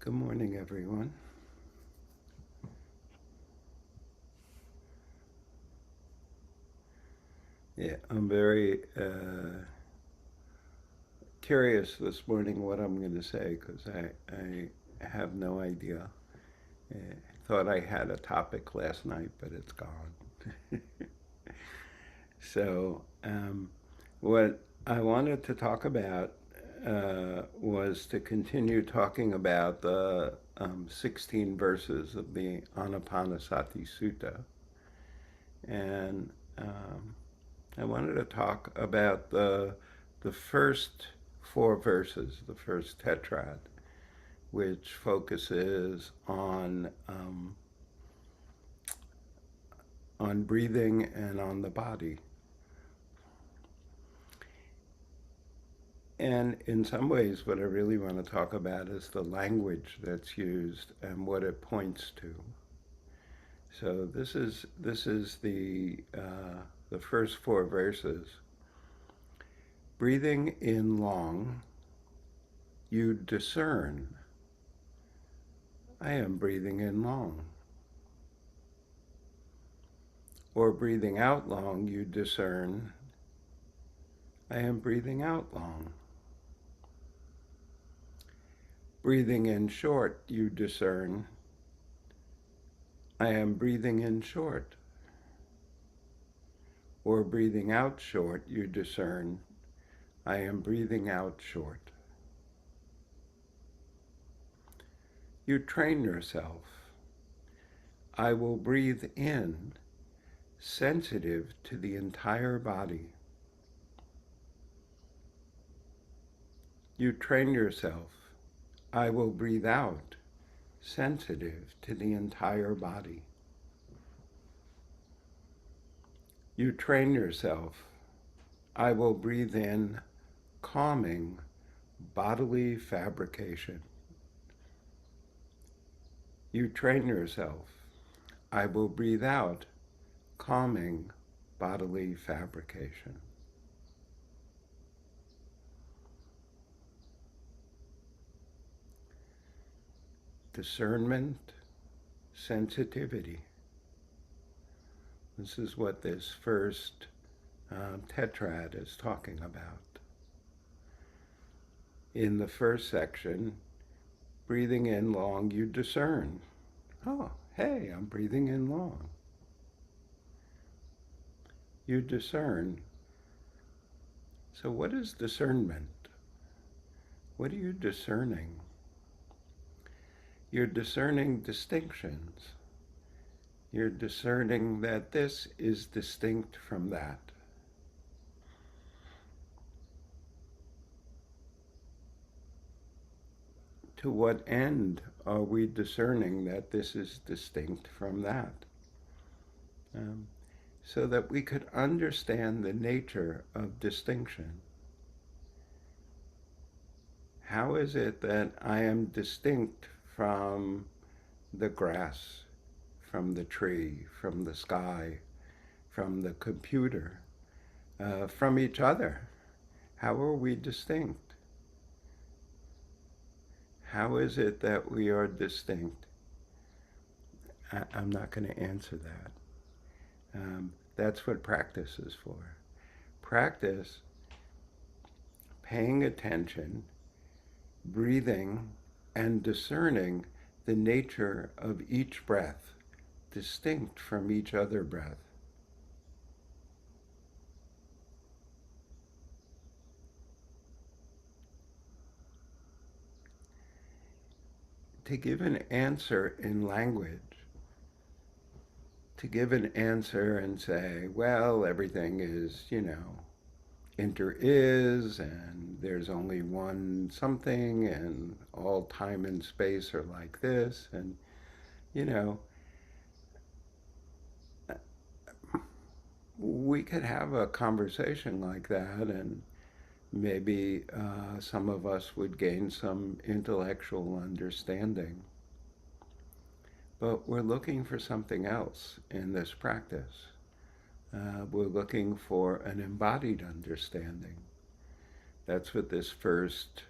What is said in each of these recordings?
Good morning, everyone. Yeah, I'm very curious this morning what I'm going to say because I have no idea. I thought I had a topic last night, but it's gone. So, what I wanted to talk about was to continue talking about the 16 verses of the Anapanasati Sutta. And I wanted to talk about the first four verses, the first tetrad, which focuses on breathing and on the body. And in some ways, what I really want to talk about is the language that's used and what it points to. So this is the first four verses. Breathing in long, you discern. I am breathing in long. Or breathing out long, you discern. I am breathing out long. Breathing in short, you discern. I am breathing in short. Or breathing out short, you discern. I am breathing out short. You train yourself. I will breathe in, sensitive to the entire body. You train yourself. I will breathe out, sensitive to the entire body. You train yourself. I will breathe in, calming, bodily fabrication. You train yourself. I will breathe out, calming, bodily fabrication. Discernment, sensitivity. This is what this first tetrad is talking about. In the first section, breathing in long, you discern. Oh, hey, I'm breathing in long. You discern. So, what is discernment? What are you discerning? You're discerning distinctions. You're discerning that this is distinct from that. To what end are we discerning that this is distinct from that? So that we could understand the nature of distinction. How is it that I am distinct from the grass, from the tree, from the sky, from the computer, from each other? How are we distinct? How is it that we are distinct? I'm not going to answer that. That's what practice is for. Practice, paying attention, breathing, and discerning the nature of each breath, distinct from each other breath. To give an answer in language, to give an answer and say, well, everything is, inter is, and there's only one something, and all time and space are like this, and, you know, we could have a conversation like that, and maybe some of us would gain some intellectual understanding. But we're looking for something else in this practice. We're looking for an embodied understanding. That's what this first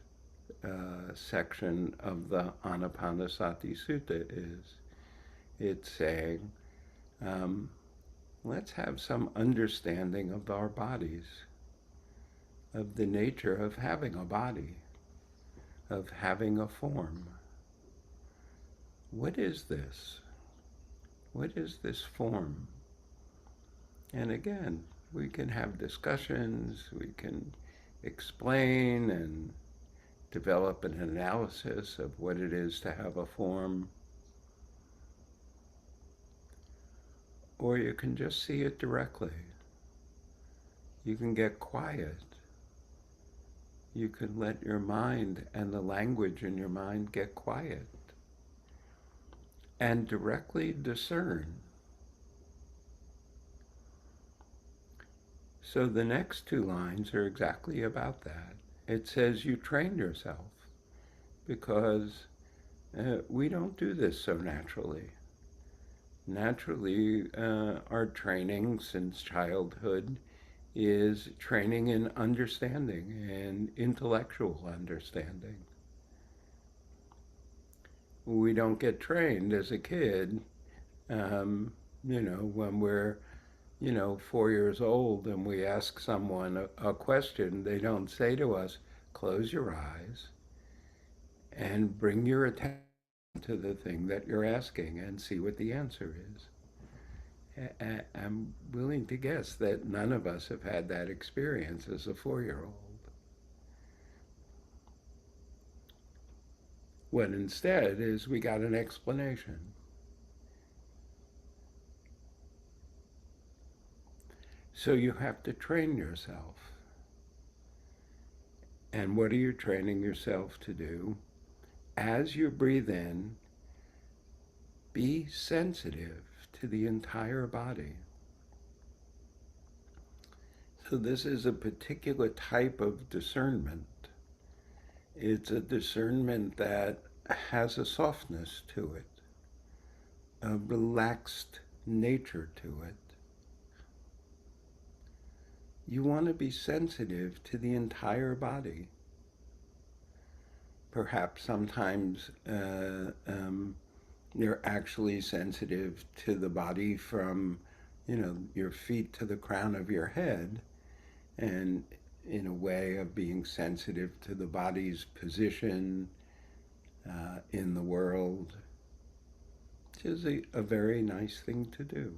section of the Anapanasati sutta is. It's saying, um, let's have some understanding of our bodies, of the nature of having a body, of having a form. What is this? What is this form? And again, we can have discussions, we can explain and develop an analysis of what it is to have a form, or you can just see it directly. You can get quiet. You can let your mind and the language in your mind get quiet and directly discern. So the next two lines are exactly about that. It says you train yourself because we don't do this so naturally. Naturally, our training since childhood is training in understanding and intellectual understanding. We don't get trained as a kid, um, when we're 4 years old and we ask someone a question, they don't say to us, close your eyes and bring your attention to the thing that you're asking and see what the answer is. I'm willing to guess that none of us have had that experience as a 4-year-old. What instead is we got an explanation. So you have to train yourself. And what are you training yourself to do? As you breathe in, be sensitive to the entire body. So this is a particular type of discernment. It's a discernment that has a softness to it, a relaxed nature to it. You want to be sensitive to the entire body. Perhaps sometimes you're actually sensitive to the body from, your feet to the crown of your head, and in a way of being sensitive to the body's position in the world, which is a very nice thing to do.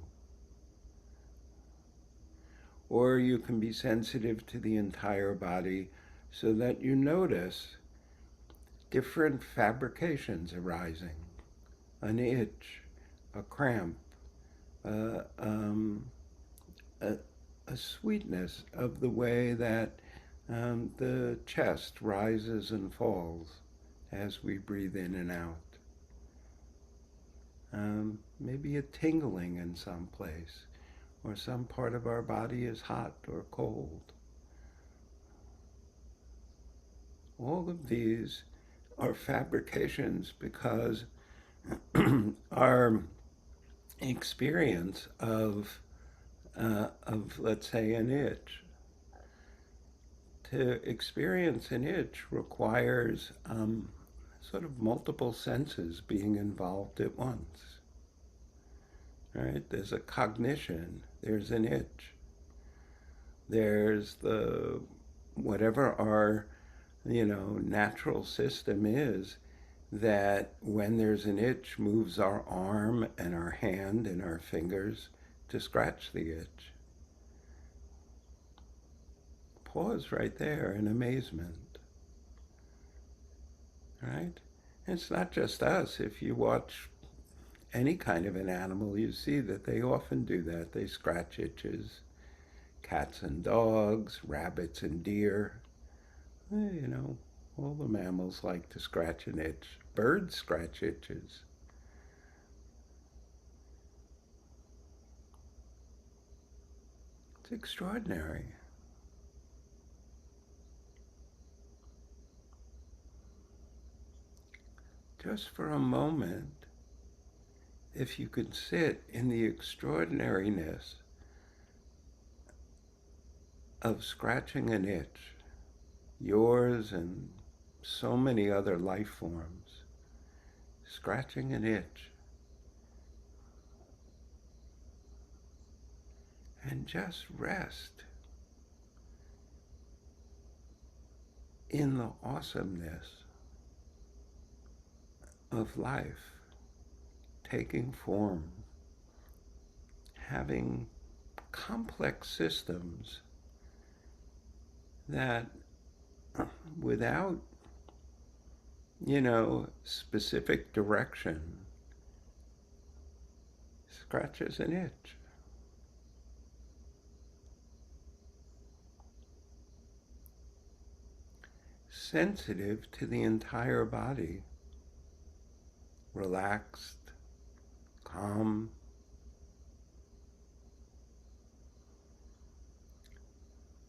Or you can be sensitive to the entire body so that you notice different fabrications arising, an itch, a cramp, uh, um, a, a sweetness of the way that the chest rises and falls as we breathe in and out. Maybe a tingling in some place, or some part of our body is hot or cold. All of these are fabrications because our experience of let's say an itch. To experience an itch requires sort of multiple senses being involved at once. Right? There's a cognition. There's an itch. There's the whatever our natural system is that when there's an itch moves our arm and our hand and our fingers to scratch the itch. Pause right there in amazement. Right? It's not just us. If you watch any kind of an animal, you see that they often do that. They scratch itches. Cats and dogs, rabbits and deer. All the mammals like to scratch an itch. Birds scratch itches. It's extraordinary. Just for a moment, if you could sit in the extraordinariness of scratching an itch, yours and so many other life forms, scratching an itch, and just rest in the awesomeness of life taking form, having complex systems that without, specific direction, scratches an itch. Sensitive to the entire body, relaxed, calm.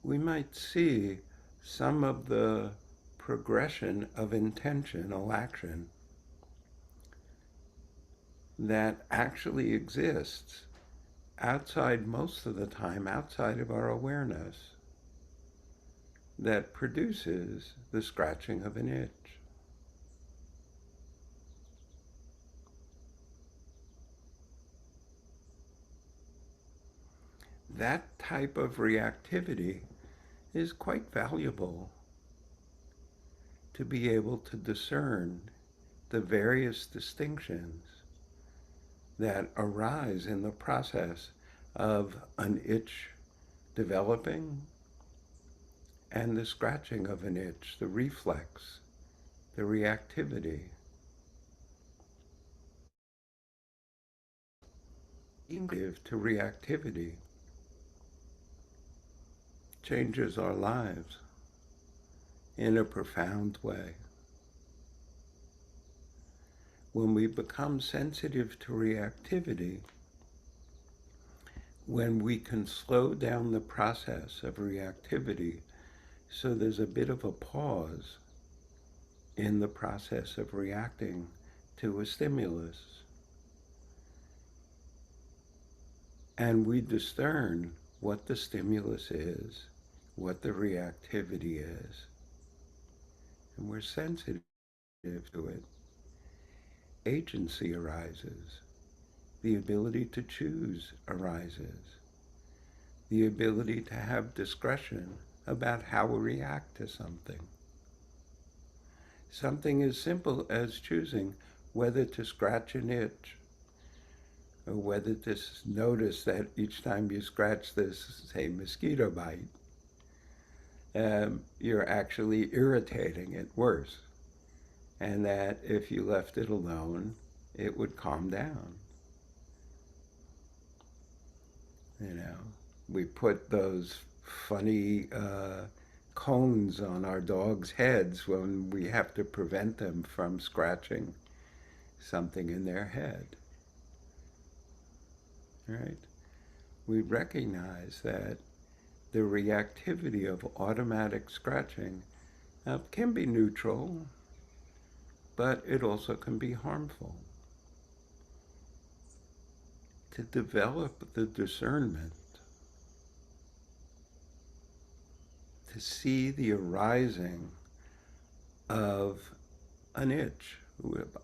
We might see some of the progression of intentional action that actually exists outside, most of the time, outside of our awareness, that produces the scratching of an itch. That type of reactivity is quite valuable to be able to discern the various distinctions that arise in the process of an itch developing and the scratching of an itch, the reflex, the reactivity. To reactivity changes our lives in a profound way. When we become sensitive to reactivity, when we can slow down the process of reactivity so there's a bit of a pause in the process of reacting to a stimulus, and we discern what the stimulus is, what the reactivity is, and we're sensitive to it, agency arises. The ability to choose arises. The ability to have discretion about how we react to something. Something as simple as choosing whether to scratch an itch or whether to notice that each time you scratch this, say, mosquito bite, you're actually irritating it worse. And that if you left it alone, it would calm down. We put those funny cones on our dogs' heads when we have to prevent them from scratching something in their head. Right? We recognize that the reactivity of automatic scratching can be neutral, but it also can be harmful. To develop the discernment, to see the arising of an itch,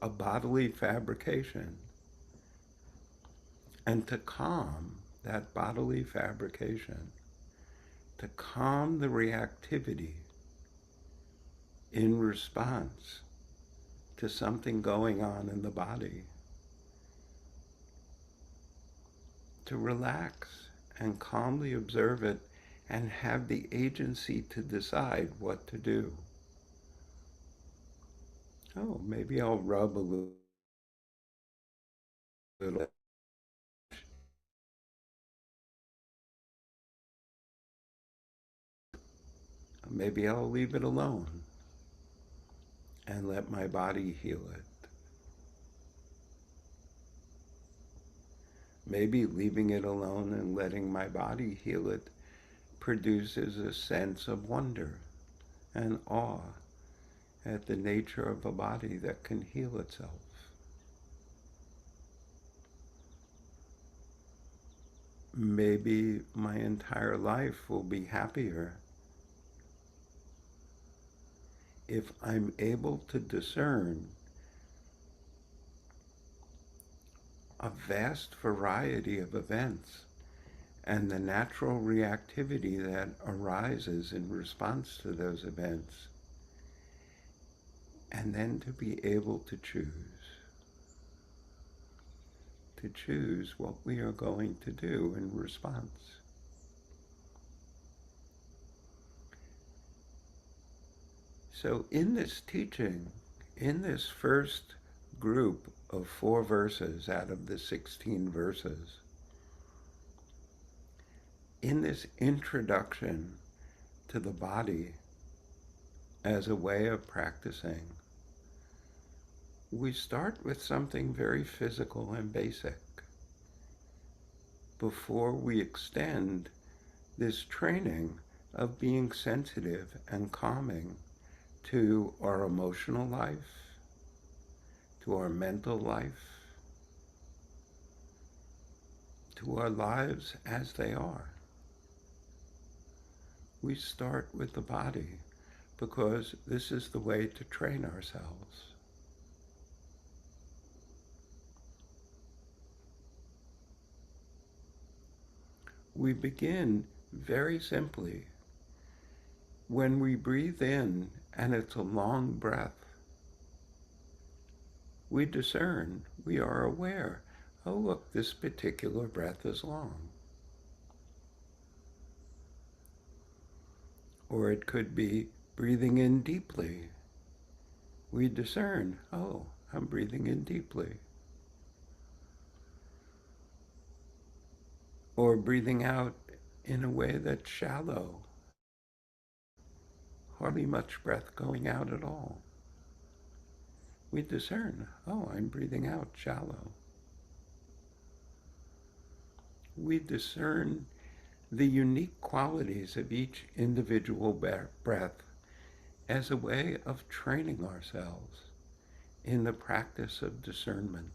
a bodily fabrication, and to calm that bodily fabrication, to calm the reactivity in response to something going on in the body, to relax and calmly observe it and have the agency to decide what to do. Oh, maybe I'll rub a little. Maybe I'll leave it alone and let my body heal it. Maybe leaving it alone and letting my body heal it produces a sense of wonder and awe at the nature of a body that can heal itself. Maybe my entire life will be happier if I'm able to discern a vast variety of events and the natural reactivity that arises in response to those events, and then to be able to choose what we are going to do in response. So in this teaching, in this first group of 4 verses out of the 16 verses, in this introduction to the body as a way of practicing, we start with something very physical and basic before we extend this training of being sensitive and calming to our emotional life, to our mental life, to our lives as they are. We start with the body because this is the way to train ourselves. We begin very simply. When we breathe in and it's a long breath, we discern, we are aware, oh look, this particular breath is long. Or it could be breathing in deeply. We discern, oh, I'm breathing in deeply. Or breathing out in a way that's shallow, hardly much breath going out at all. We discern, oh, I'm breathing out shallow. We discern the unique qualities of each individual breath as a way of training ourselves in the practice of discernment,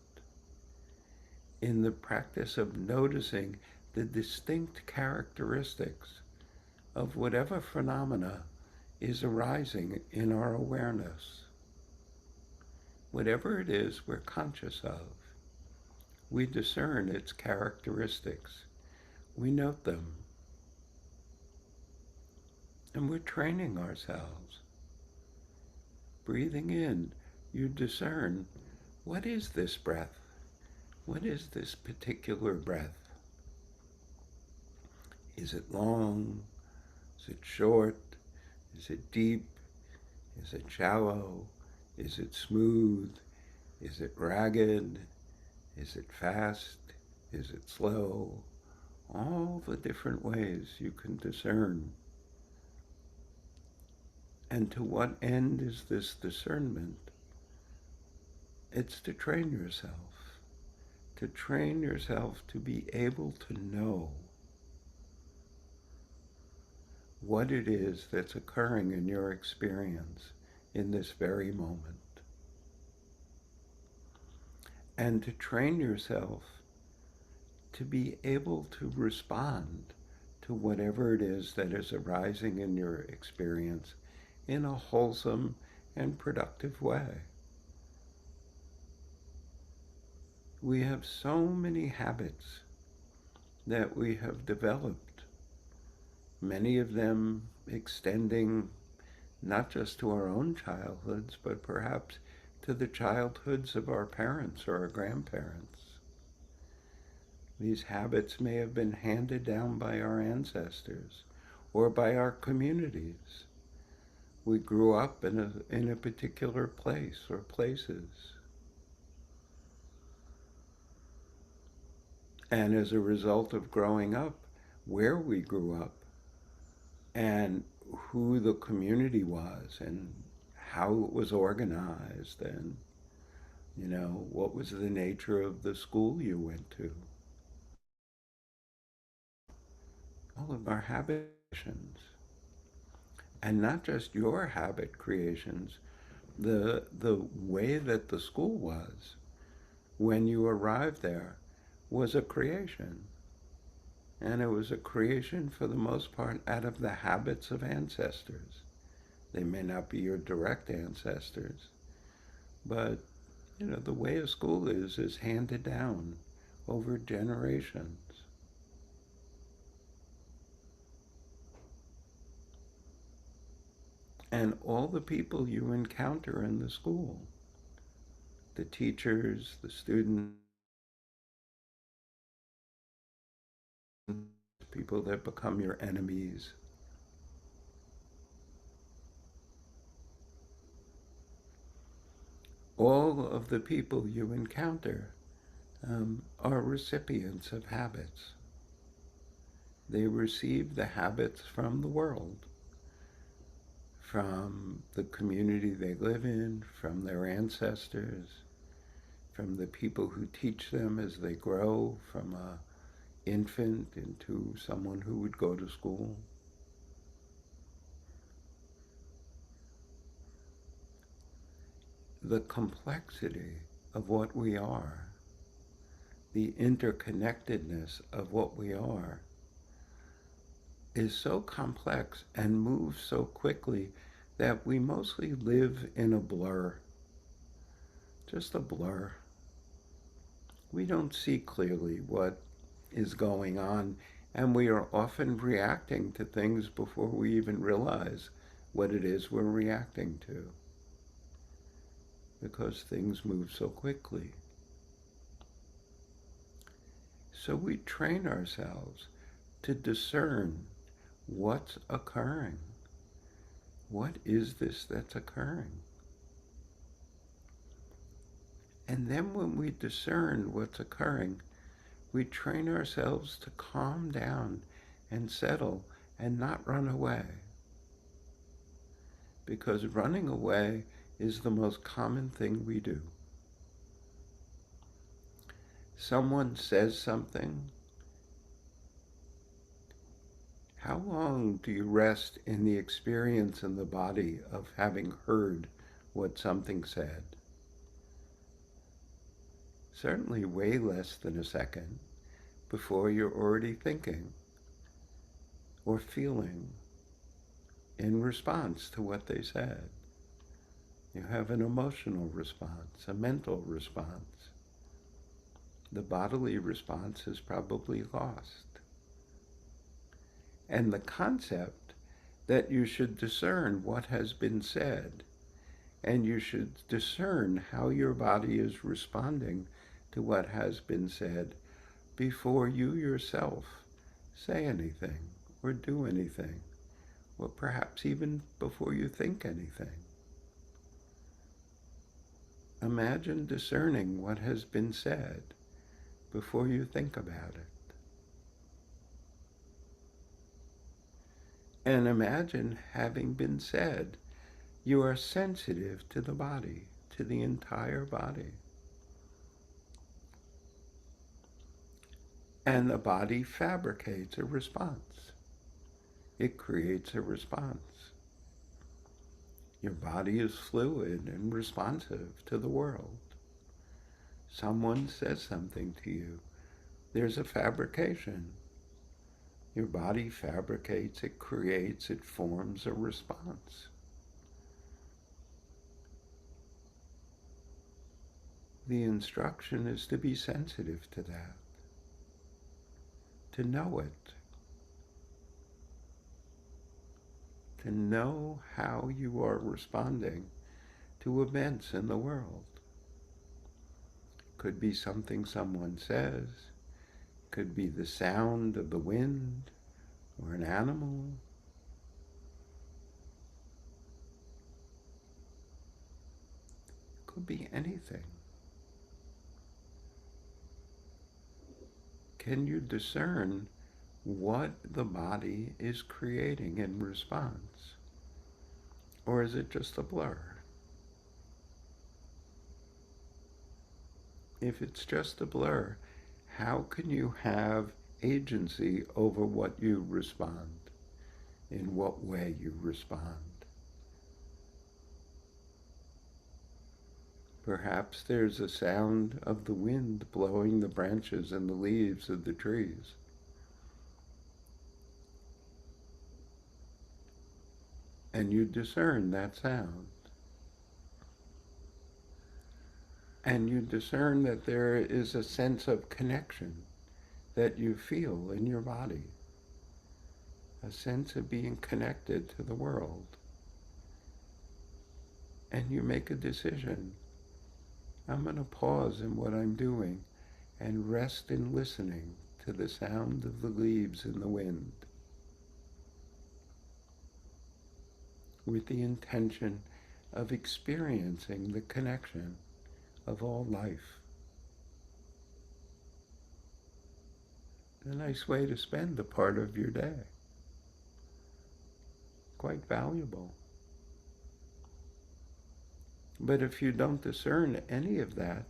in the practice of noticing the distinct characteristics of whatever phenomena is arising in our awareness. Whatever it is we're conscious of, we discern its characteristics. We note them. And we're training ourselves. Breathing in, you discern, what is this breath? What is this particular breath? Is it long? Is it short? Is it deep? Is it shallow? Is it smooth? Is it ragged? Is it fast? Is it slow? All the different ways you can discern. And to what end is this discernment? It's to train yourself. To train yourself to be able to know what it is that's occurring in your experience in this very moment. And to train yourself to be able to respond to whatever it is that is arising in your experience in a wholesome and productive way. We have so many habits that we have developed, many of them extending not just to our own childhoods, but perhaps to the childhoods of our parents or our grandparents. These habits may have been handed down by our ancestors or by our communities. We grew up in a particular place or places. And as a result of growing up, where we grew up and who the community was and how it was organized and, what was the nature of the school you went to. All of our habitations. And not just your habit creations, the way that the school was when you arrived there was a creation. And it was a creation, for the most part, out of the habits of ancestors. They may not be your direct ancestors, but the way a school is handed down over generations. And all the people you encounter in the school, the teachers, the students, people that become your enemies, all of the people you encounter are recipients of habits. They receive the habits from the world, from the community they live in, from their ancestors, from the people who teach them as they grow from a infant into someone who would go to school. The complexity of what we are, the interconnectedness of what we are, is so complex and moves so quickly that we mostly live in a blur, just a blur. We don't see clearly what is going on, and we are often reacting to things before we even realize what it is we're reacting to, because things move so quickly. So we train ourselves to discern what's occurring. What is this that's occurring? And then when we discern what's occurring, we train ourselves to calm down and settle and not run away. Because running away is the most common thing we do. Someone says something. How long do you rest in the experience in the body of having heard what something said? Certainly way less than a second before you're already thinking or feeling in response to what they said. You have an emotional response, a mental response. The bodily response is probably lost. And the concept that you should discern what has been said, and you should discern how your body is responding to what has been said before you yourself say anything or do anything, or perhaps even before you think anything. Imagine discerning what has been said before you think about it. And imagine having been said, you are sensitive to the body, to the entire body. And the body fabricates a response. It creates a response. Your body is fluid and responsive to the world. Someone says something to you. There's a fabrication. Your body fabricates, it creates, it forms a response. The instruction is to be sensitive to that, to know it, to know how you are responding to events in the world. Could be something someone says, could be the sound of the wind or an animal. Could be anything. Can you discern what the body is creating in response? Or is it just a blur? If it's just a blur, how can you have agency over what you respond, in what way you respond? Perhaps there's a sound of the wind blowing the branches and the leaves of the trees. and you discern that sound. And you discern that there is a sense of connection that you feel in your body, a sense of being connected to the world. And you make a decision. I'm going to pause in what I'm doing and rest in listening to the sound of the leaves in the wind with the intention of experiencing the connection of all life. A nice way to spend a part of your day. Quite valuable. But if you don't discern any of that,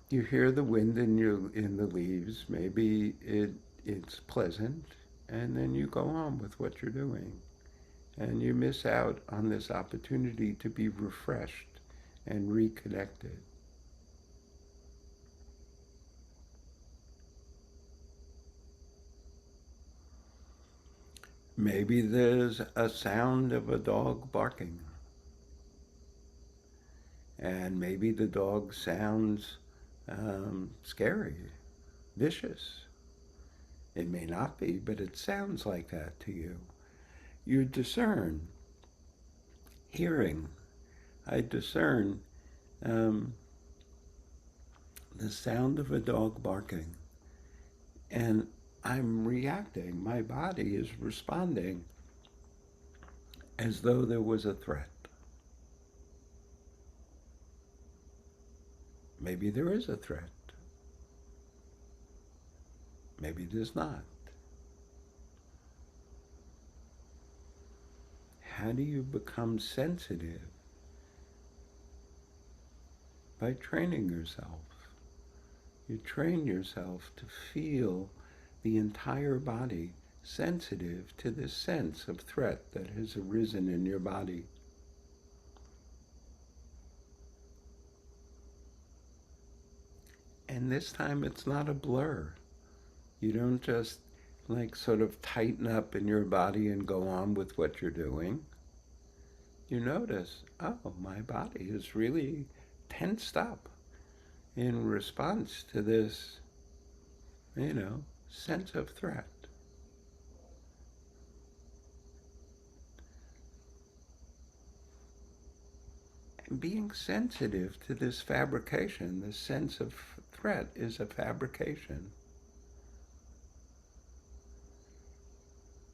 you hear the wind in the leaves, maybe it's pleasant, and then you go on with what you're doing. And you miss out on this opportunity to be refreshed and reconnected. Maybe there's a sound of a dog barking, and maybe the dog sounds scary, vicious. It may not be, but it sounds like that to you. You discern, hearing. I discern um, the sound of a dog barking, and I'm reacting. My body is responding as though there was a threat. Maybe there is a threat. Maybe there's not. How do you become sensitive? By training yourself. You train yourself to feel the entire body sensitive to the sense of threat that has arisen in your body. And this time it's not a blur. You don't just like sort of tighten up in your body and go on with what you're doing. You notice, oh, my body is really tensed up in response to this, sense of threat. And being sensitive to this fabrication, this sense of threat is a fabrication.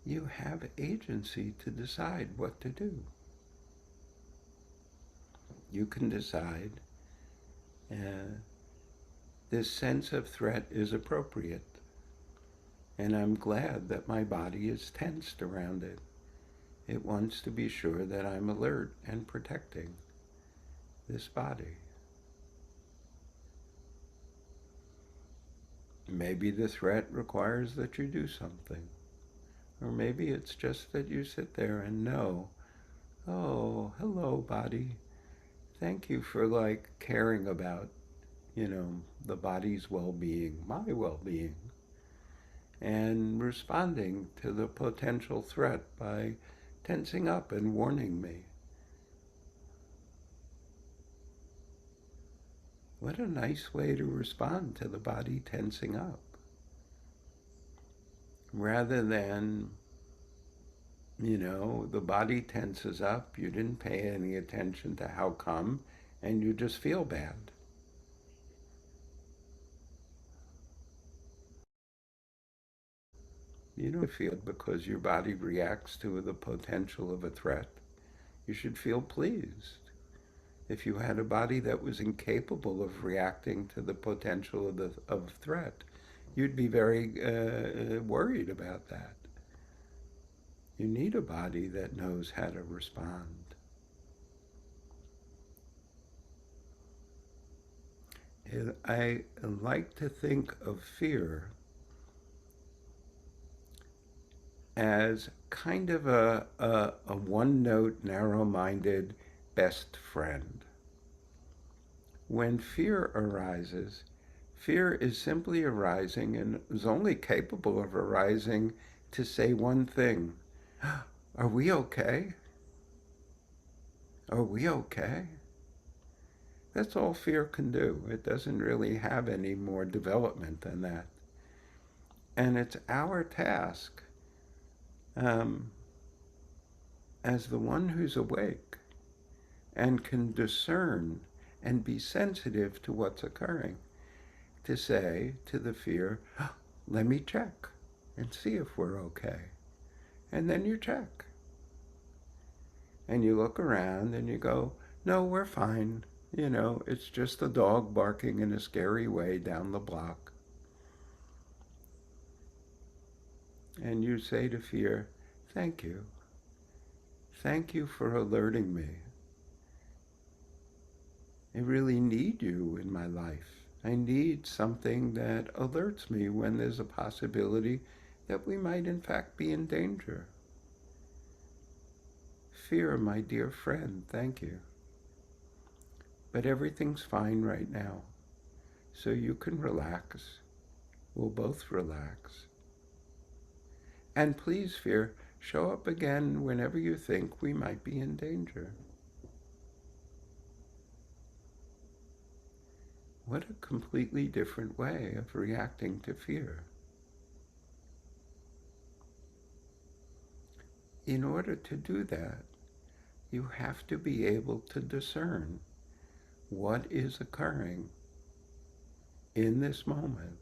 You have agency to decide what to do. You can decide this sense of threat is appropriate, and I'm glad that my body is tensed around it. It wants to be sure that I'm alert and protecting this body. Maybe the threat requires that you do something. Or maybe it's just that you sit there and know, oh, hello, body. Thank you for caring about, the body's well-being, my well-being, and responding to the potential threat by tensing up and warning me. What a nice way to respond to the body tensing up. Rather than, the body tenses up, you didn't pay any attention to how come, and you just feel bad. You don't feel because your body reacts to the potential of a threat. You should feel pleased. If you had a body that was incapable of reacting to the potential of threat, you'd be very worried about that. You need a body that knows how to respond. I like to think of fear as kind of a one-note, narrow-minded best friend. When fear arises, fear is simply arising and is only capable of arising to say one thing. Are we okay? Are we okay? That's all fear can do. It doesn't really have any more development than that. And it's our task, um, as the one who's awake and can discern and be sensitive to what's occurring, to say to the fear, "Oh, let me check and see if we're okay." And then you check. And you look around and you go, "No, we're fine. You know, it's just a dog barking in a scary way down the block." And you say to fear, "Thank you. Thank you for alerting me. I really need you in my life. I need something that alerts me when there's a possibility that we might in fact be in danger. Fear, my dear friend, thank you. But everything's fine right now, so you can relax. We'll both relax. And please, fear, show up again whenever you think we might be in danger." What a completely different way of reacting to fear. In order to do that, you have to be able to discern what is occurring in this moment.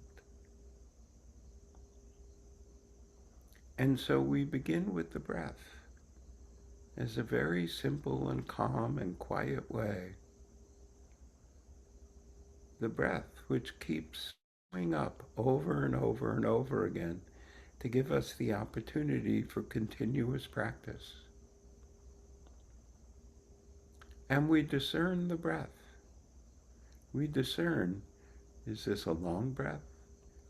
And so we begin with the breath as a very simple and calm and quiet way. The breath, which keeps going up over and over and over again to give us the opportunity for continuous practice. And we discern the breath. We discern, is this a long breath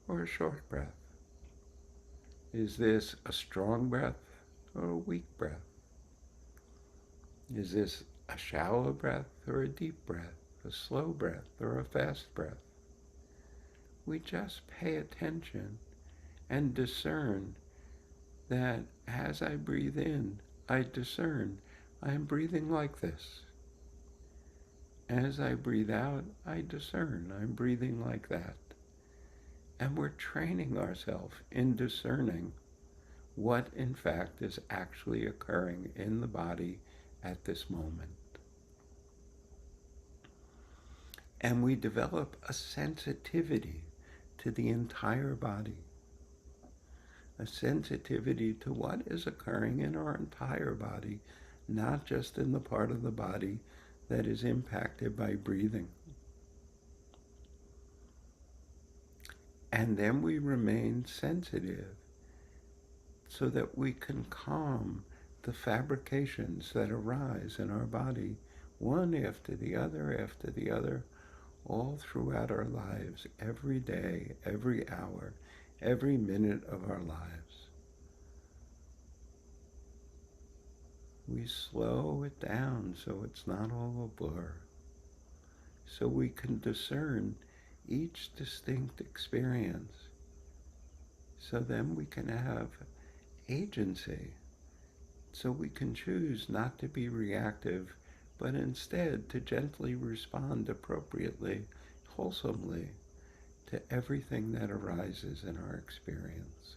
or a short breath? Is this a strong breath or a weak breath? Is this a shallow breath or a deep breath, a slow breath or a fast breath? We just pay attention and discern that as I breathe in, I discern I am breathing like this. As I breathe out, I discern I'm breathing like that. And we're training ourselves in discerning what in fact is actually occurring in the body at this moment. And we develop a sensitivity to the entire body, a sensitivity to what is occurring in our entire body, not just in the part of the body that is impacted by breathing. And then we remain sensitive so that we can calm the fabrications that arise in our body, one after the other, all throughout our lives, every day, every hour, every minute of our lives. We slow it down so it's not all a blur, so we can discern each distinct experience, so then we can have agency, so we can choose not to be reactive, but instead to gently respond appropriately, wholesomely, to everything that arises in our experience.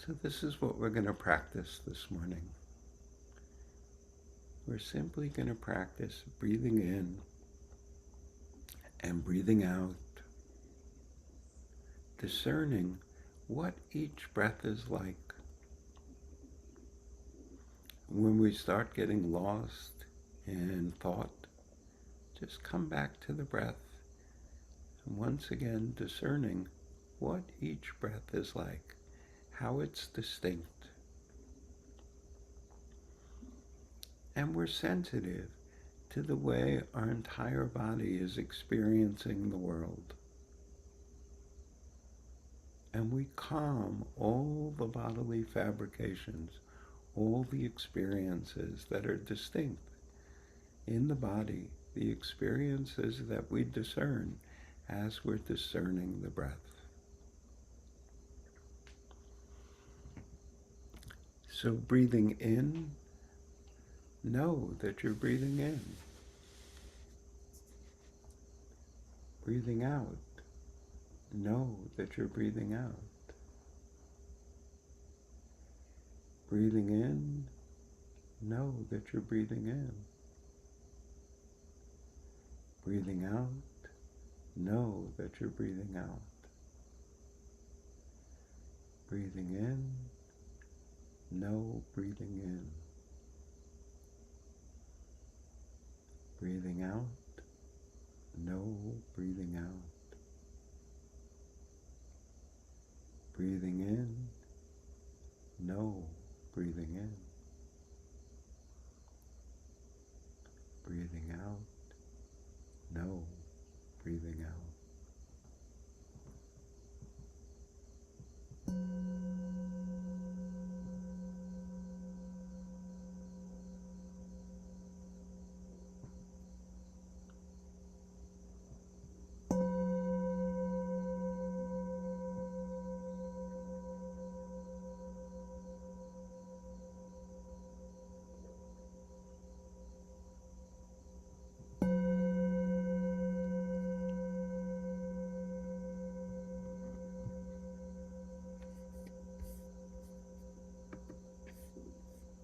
So this is what we're going to practice this morning. We're simply going to practice breathing in and breathing out, discerning what each breath is like. When we start getting lost in thought, just come back to the breath, and once again discerning what each breath is like, how it's distinct. And we're sensitive to the way our entire body is experiencing the world. And we calm all the bodily fabrications, all the experiences that are distinct in the body, the experiences that we discern as we're discerning the breath. So breathing in, know that you're breathing in. Breathing out, know that you're breathing out. Breathing in, know that you're breathing in. Breathing out, know that you're breathing out. Breathing in, know breathing in. Breathing out, know breathing out. Breathing in, know breathing in. Breathing